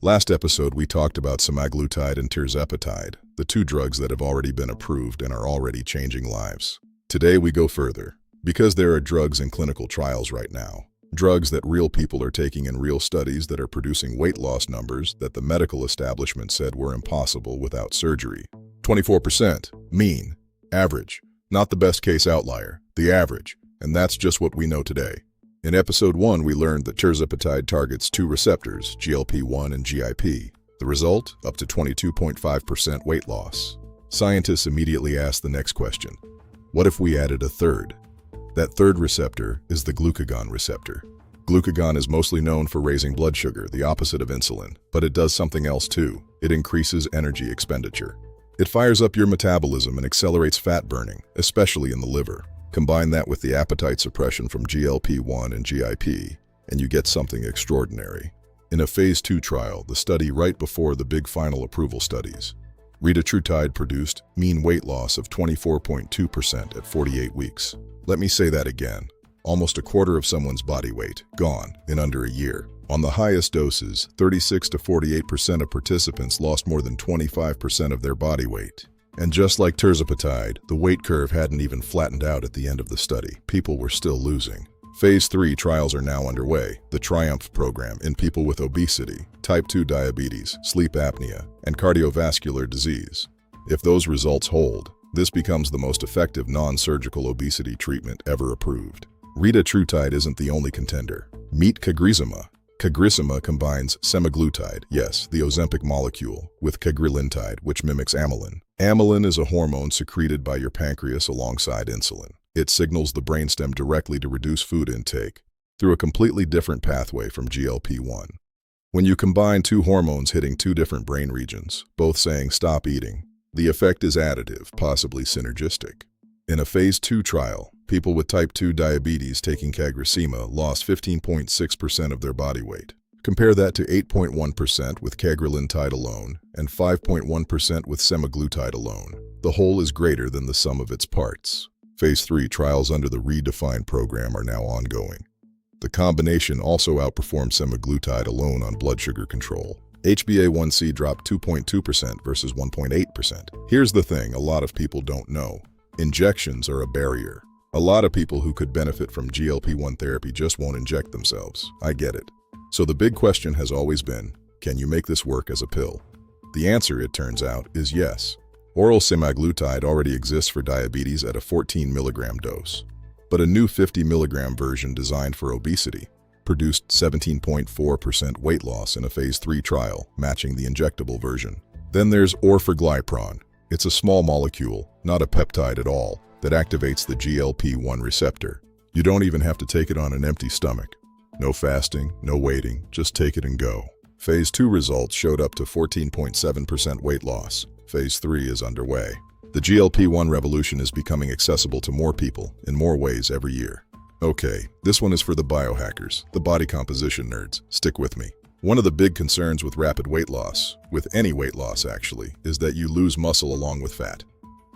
Last episode, we talked about semaglutide and tirzepatide, the two drugs that have already been approved and are already changing lives. Today, we go further, because there are drugs in clinical trials right now. Drugs that real people are taking in real studies that are producing weight loss numbers that the medical establishment said were impossible without surgery. 24%, mean, average, not the best case outlier, the average, and that's just what we know today. In episode 1, we learned that tirzepatide targets two receptors, GLP-1 and GIP. The result? Up to 22.5% weight loss. Scientists immediately asked the next question. What if we added a third? That third receptor is the glucagon receptor. Glucagon is mostly known for raising blood sugar, the opposite of insulin, but it does something else too. It increases energy expenditure. It fires up your metabolism and accelerates fat burning, especially in the liver. Combine that with the appetite suppression from GLP-1 and GIP, and you get something extraordinary. In a phase 2 trial, the study right before the big final approval studies, retatrutide produced mean weight loss of 24.2% at 48 weeks. Let me say that again. Almost a quarter of someone's body weight, gone, in under a year. On the highest doses, 36 to 48% of participants lost more than 25% of their body weight. And just like tirzepatide, the weight curve hadn't even flattened out at the end of the study. People were still losing. Phase 3 trials are now underway, the TRIUMPH program in people with obesity, type 2 diabetes, sleep apnea, and cardiovascular disease. If those results hold, this becomes the most effective non-surgical obesity treatment ever approved. Retatrutide isn't the only contender. Meet cagrilintide. Cagrilintide combines semaglutide, yes, the Ozempic molecule, with cagrilintide, which mimics amylin. Amylin is a hormone secreted by your pancreas alongside insulin. It signals the brainstem directly to reduce food intake through a completely different pathway from GLP-1. When you combine two hormones hitting two different brain regions, both saying stop eating, the effect is additive, possibly synergistic. In a phase 2 trial, people with type 2 diabetes taking cagrilintide lost 15.6% of their body weight. Compare that to 8.1% with cagrilintide alone and 5.1% with semaglutide alone. The whole is greater than the sum of its parts. Phase 3 trials under the REDEFINE program are now ongoing. The combination also outperformed semaglutide alone on blood sugar control. HbA1c dropped 2.2% versus 1.8%. Here's the thing a lot of people don't know. Injections are a barrier. A lot of people who could benefit from GLP-1 therapy just won't inject themselves. I get it. So the big question has always been, can you make this work as a pill? The answer, it turns out, is yes. Oral semaglutide already exists for diabetes at a 14 milligram dose. But a new 50 milligram version designed for obesity produced 17.4% weight loss in a phase 3 trial, matching the injectable version. Then there's orforglipron. It's a small molecule, not a peptide at all, that activates the GLP-1 receptor. You don't even have to take it on an empty stomach. No fasting, no waiting, just take it and go. Phase 2 results showed up to 14.7% weight loss. Phase 3 is underway. The GLP-1 revolution is becoming accessible to more people in more ways every year. Okay, this one is for the biohackers, the body composition nerds. Stick with me. One of the big concerns with rapid weight loss, with any weight loss actually, is that you lose muscle along with fat.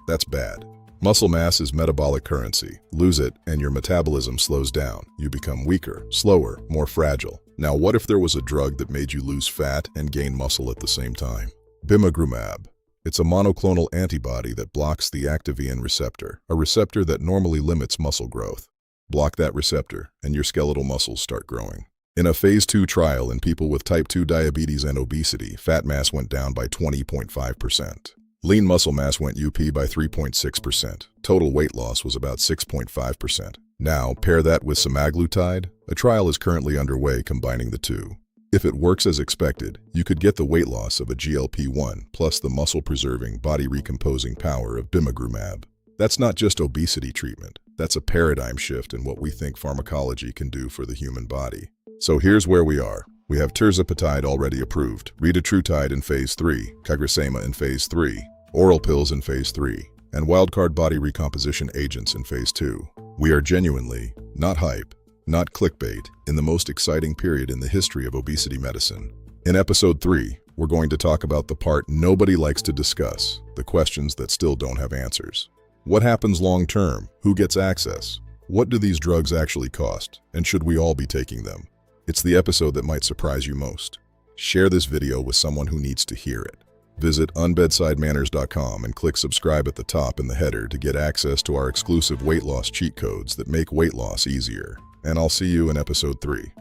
That's bad. Muscle mass is metabolic currency. Lose it and your metabolism slows down. You become weaker, slower, more fragile. Now what if there was a drug that made you lose fat and gain muscle at the same time? Bimagrumab. It's a monoclonal antibody that blocks the activin receptor, a receptor that normally limits muscle growth. Block that receptor and your skeletal muscles start growing. In a phase 2 trial in people with type 2 diabetes and obesity, fat mass went down by 20.5%. Lean muscle mass went up by 3.6%. Total weight loss was about 6.5%. Now, pair that with semaglutide. A trial is currently underway combining the two. If it works as expected, you could get the weight loss of a GLP-1 plus the muscle-preserving, body-recomposing power of bimagrumab. That's not just obesity treatment. That's a paradigm shift in what we think pharmacology can do for the human body. So here's where we are. We have tirzepatide already approved, retatrutide in phase 3, cagrilintide in phase 3, oral pills in phase 3, and wildcard body recomposition agents in phase 2. We are genuinely, not hype, not clickbait, in the most exciting period in the history of obesity medicine. In episode 3, we're going to talk about the part nobody likes to discuss, the questions that still don't have answers. What happens long term? Who gets access? What do these drugs actually cost? And should we all be taking them? It's the episode that might surprise you most. Share this video with someone who needs to hear it. Visit unbedsidemanners.com and click subscribe at the top in the header to get access to our exclusive weight loss cheat codes that make weight loss easier. And I'll see you in episode 3.